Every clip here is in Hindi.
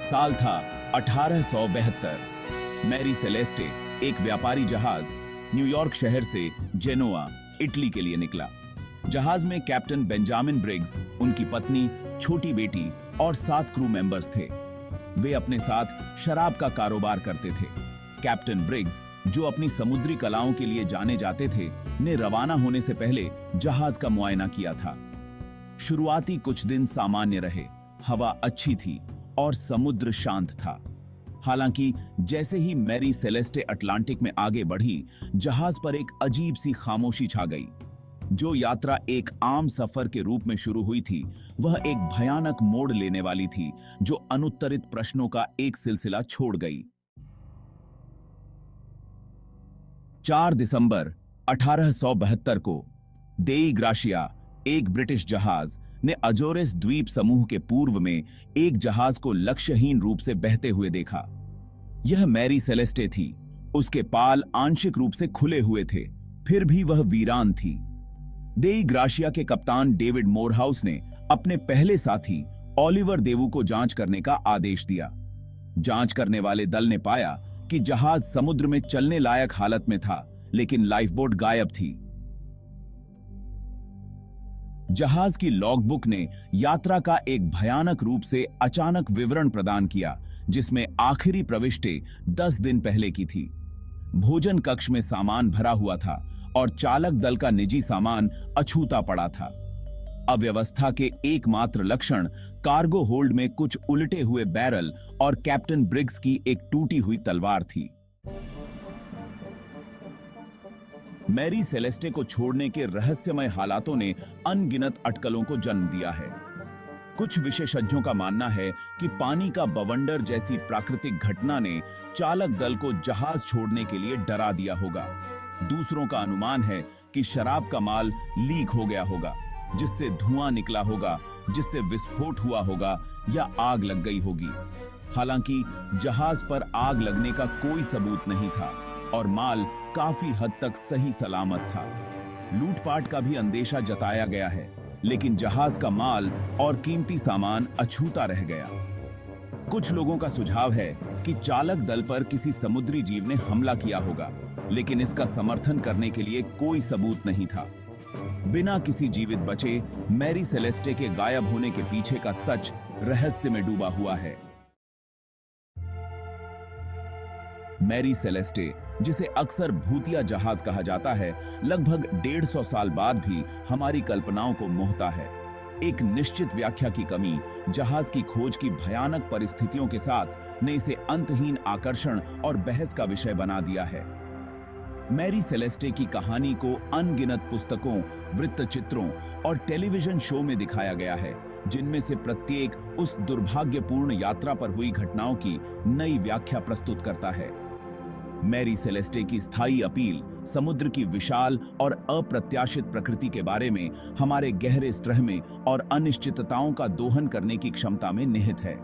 साल था 1872। मैरी सेलेस्टे एक व्यापारी जहाज न्यूयॉर्क शहर से जेनोआ, इटली के लिए निकला। जहाज में कैप्टन बेंजामिन ब्रिग्स, उनकी पत्नी, छोटी बेटी और 7 क्रू मेंबर्स थे। वे अपने साथ शराब का कारोबार करते थे। कैप्टन ब्रिग्स, जो अपनी समुद्री कलाओं के लिए जाने जाते थे, ने रवाना होने से पहले जहाज का मुआयना किया था। शुरुआती कुछ दिन सामान्य रहे, हवा अच्छी थी और समुद्र शांत था। हालांकि जैसे ही मैरी सेलेस्टे अटलांटिक में आगे बढ़ी, जहाज पर एक अजीब सी खामोशी छा गई। जो यात्रा एक आम सफर के रूप में शुरू हुई थी, वह एक भयानक मोड़ लेने वाली थी, जो अनुत्तरित प्रश्नों का एक सिलसिला छोड़ गई। 4 दिसंबर 1872 को देई ग्राशिया, एक ब्रिटिश जहाज, ने अजोरेस द्वीप समूह के पूर्व में एक जहाज को लक्ष्यहीन रूप से बहते हुए देखा। यह मैरी सेलेस्टे थी। उसके पाल आंशिक रूप से खुले हुए थे, फिर भी वह वीरान थी। देई ग्राशिया के कप्तान डेविड मोरहाउस ने अपने पहले साथी ओलिवर देवू को जांच करने का आदेश दिया। जांच करने वाले दल ने पाया कि जहाज समुद्र में चलने लायक हालत में था, लेकिन लाइफबोट गायब थी। जहाज की लॉगबुक ने यात्रा का एक भयानक रूप से अचानक विवरण प्रदान किया, जिसमें आखिरी प्रविष्टि 10 दिन पहले की थी। भोजन कक्ष में सामान भरा हुआ था और चालक दल का निजी सामान अछूता पड़ा था। अव्यवस्था के एकमात्र लक्षण कार्गो होल्ड में कुछ उलटे हुए बैरल और कैप्टन ब्रिग्स की एक टूटी हुई तलवार थी। मैरी सेलेस्टे को छोड़ने के रहस्यमय हालातों ने अनगिनत अटकलों को जन्म दिया है। कुछ विशेषज्ञों का मानना है कि पानी का बवंडर जैसी प्राकृतिक घटना ने चालक दल को जहाज छोड़ने के लिए डरा दिया होगा। दूसरों का अनुमान है कि शराब का माल लीक हो गया होगा, जिससे धुआं निकला होगा, जिससे विस्फोट हुआ होगा या आग लग गई होगी। हालांकि जहाज पर आग लगने का कोई सबूत नहीं था और माल काफी हद तक सही सलामत था। लूटपाट का भी अंदेशा जताया गया है, लेकिन जहाज का माल और कीमती सामान अछूता रह गया। कुछ लोगों का सुझाव है कि चालक दल पर किसी समुद्री जीव ने हमला किया होगा, लेकिन इसका समर्थन करने के लिए कोई सबूत नहीं था। बिना किसी जीवित बचे मैरी सेलेस्टे के गायब होने के पीछे का सच रहस्य में डूबा हुआ है। मैरी सेलेस्टे, जिसे अक्सर भूतिया जहाज कहा जाता है, लगभग 150 साल बाद भी हमारी कल्पनाओं को मोहता है। एक निश्चित व्याख्या की कमी, जहाज की खोज की भयानक परिस्थितियों के साथ, ने इसे अंतहीन आकर्षण और बहस का विषय बना दिया है। मैरी सेलेस्टे की कहानी को अनगिनत पुस्तकों, वृत्तचित्रों और टेलीविजन शो में दिखाया गया है, जिनमें से प्रत्येक उस दुर्भाग्यपूर्ण यात्रा पर हुई घटनाओं की नई व्याख्या प्रस्तुत करता है। मैरी सेलेस्टे की स्थायी अपील समुद्र की विशाल और अप्रत्याशित प्रकृति के बारे में हमारे गहरे स्त्रह और अनिश्चितताओं का दोहन करने की क्षमता में निहित है।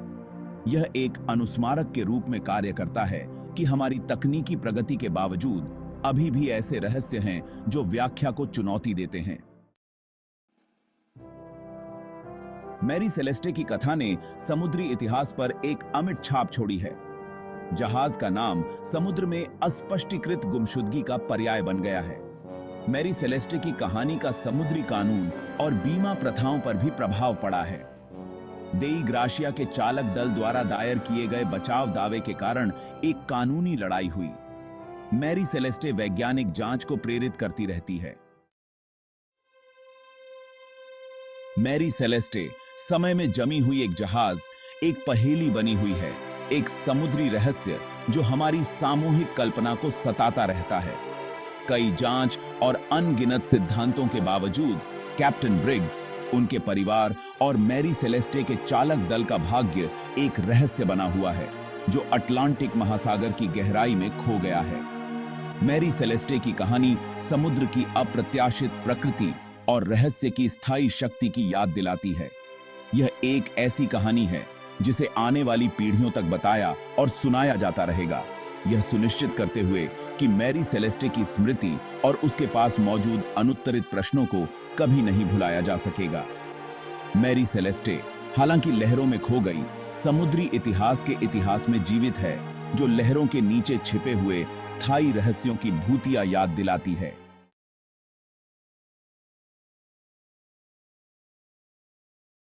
यह एक अनुस्मारक के रूप में कार्य करता है कि हमारी तकनीकी प्रगति के बावजूद अभी भी ऐसे रहस्य हैं जो व्याख्या को चुनौती देते हैं। मैरी सेलेस्टे की कथा ने समुद्री इतिहास पर एक अमिट छाप छोड़ी है। जहाज का नाम समुद्र में अस्पष्टीकृत गुमशुदगी का पर्याय बन गया है। मैरी सेलेस्टे की कहानी का समुद्री कानून और बीमा प्रथाओं पर भी प्रभाव पड़ा है। देई ग्राशिया के चालक दल द्वारा दायर किए गए बचाव दावे के कारण एक कानूनी लड़ाई हुई। मैरी सेलेस्टे वैज्ञानिक जांच को प्रेरित करती रहती है। मैरी सेलेस्टे समय में जमी हुई एक जहाज, एक पहेली बनी हुई है, एक समुद्री रहस्य जो हमारी सामूहिक कल्पना को सताता रहता है। कई जांच और अनगिनत सिद्धांतों के बावजूद कैप्टन ब्रिग्स, उनके परिवार और मैरी सेलेस्टे के चालक दल का भाग्य एक रहस्य बना हुआ है, जो अटलांटिक महासागर की गहराई में खो गया है। मैरी सेलेस्टे की कहानी समुद्र की अप्रत्याशित प्रकृति और रहस्य की स्थायी शक्ति की याद दिलाती है। यह एक ऐसी कहानी है जिसे आने वाली पीढ़ियों तक बताया और सुनाया जाता रहेगा, यह सुनिश्चित करते हुए कि मैरी सेलेस्टे की स्मृति और उसके पास मौजूद अनुत्तरित प्रश्नों को कभी नहीं भुलाया जा सकेगा। मैरी सेलेस्टे हालांकि लहरों में खो गई, समुद्री इतिहास के इतिहास में जीवित है, जो लहरों के नीचे छिपे हुए स्थायी रहस्यों की भूतिया याद दिलाती है।